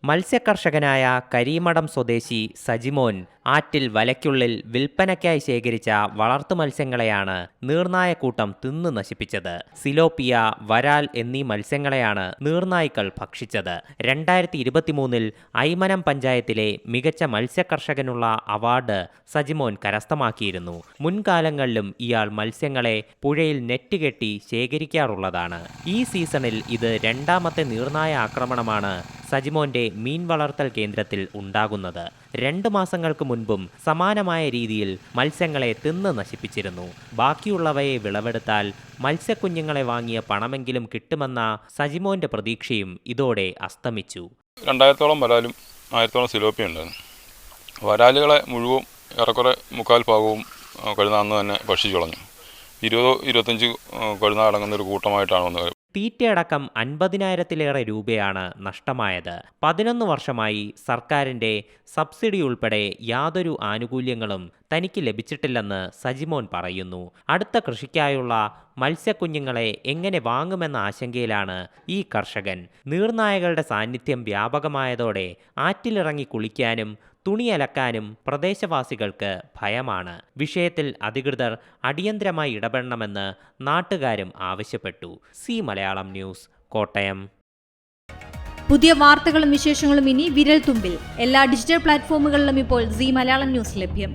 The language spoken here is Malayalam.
മത്സ്യകർഷകനായ കരീമഠം സ്വദേശി സജിമോൻ ആറ്റിൽ വലയ്ക്കുള്ളിൽ വിൽപ്പനയ്ക്കായി ശേഖരിച്ച വളർത്തു മത്സ്യങ്ങളെയാണ് നീർനായക്കൂട്ടം തിന്നു നശിപ്പിച്ചത്. സിലോപ്പിയ, വരാൽ എന്നീ മത്സ്യങ്ങളെയാണ് നീർനായ്ക്കൾ ഭക്ഷിച്ചത്. 2023 ഐമനം പഞ്ചായത്തിലെ മികച്ച മത്സ്യകർഷകനുള്ള അവാർഡ് സജിമോൻ കരസ്ഥമാക്കിയിരുന്നു. മുൻകാലങ്ങളിലും ഇയാൾ മത്സ്യങ്ങളെ പുഴയിൽ നെറ്റ് കെട്ടി ശേഖരിക്കാറുള്ളതാണ്. ഈ സീസണിൽ ഇത് രണ്ടാമത്തെ നീർനായ ആക്രമണമാണ് സജിമോന്റെ മീൻ വളർത്തൽ കേന്ദ്രത്തിൽ ഉണ്ടാകുന്നത്. 2 മാസങ്ങൾക്ക് മുൻപും സമാനമായ രീതിയിൽ മത്സ്യങ്ങളെ തിന്ന് നശിപ്പിച്ചിരുന്നു. ബാക്കിയുള്ളവയെ വിളവെടുത്താൽ മത്സ്യക്കുഞ്ഞുങ്ങളെ വാങ്ങിയ പണമെങ്കിലും കിട്ടുമെന്ന സജിമോന്റെ പ്രതീക്ഷയും ഇതോടെ അസ്തമിച്ചു. 2000-ഓളം വരാലും 1000-ഓളം സിലോപ്പിയ ഉണ്ടായിരുന്നു. വരാലുകളെ മുഴുവൻ ഏറെക്കുറെ 3/4 ഭാഗവും കഴുത അന്ന് തന്നെ ഭക്ഷിച്ചു കളഞ്ഞു. 20-25 കഴുത അടങ്ങുന്ന ഒരു കൂട്ടമായിട്ടാണ് വന്നത്. തീറ്റയടക്കം 50,000-ലേറെ രൂപയാണ് നഷ്ടമായത്. 11 വർഷമായി സർക്കാരിന്റെ സബ്സിഡി ഉൾപ്പെടെ യാതൊരു ആനുകൂല്യങ്ങളും തനിക്ക് ലഭിച്ചിട്ടില്ലെന്ന് സജിമോൻ പറയുന്നു. അടുത്ത കൃഷിക്കായുള്ള മത്സ്യക്കുഞ്ഞുങ്ങളെ എങ്ങനെ വാങ്ങുമെന്ന ആശങ്കയിലാണ് ഈ കർഷകൻ. നീർനായകളുടെ സാന്നിധ്യം വ്യാപകമായതോടെ ആറ്റിലിറങ്ങി കുളിക്കാനും തുണിയലക്കാനും പ്രദേശവാസികൾക്ക് ഭയമാണ്. വിഷയത്തിൽ അധികൃതർ അടിയന്തരമായി ഇടപെടണമെന്ന് നാട്ടുകാരും ആവശ്യപ്പെട്ടു. C Malayalam news, Kottayam. പുതിയ വാർത്തകളും വിശേഷങ്ങളും ഇനി വിരൽ തുമ്പിൽ. എല്ലാ ഡിജിറ്റൽ പ്ലാറ്റ്ഫോമുകളിലും ഇപ്പോൾ സി മലയാളം ന്യൂസ് ലഭ്യം.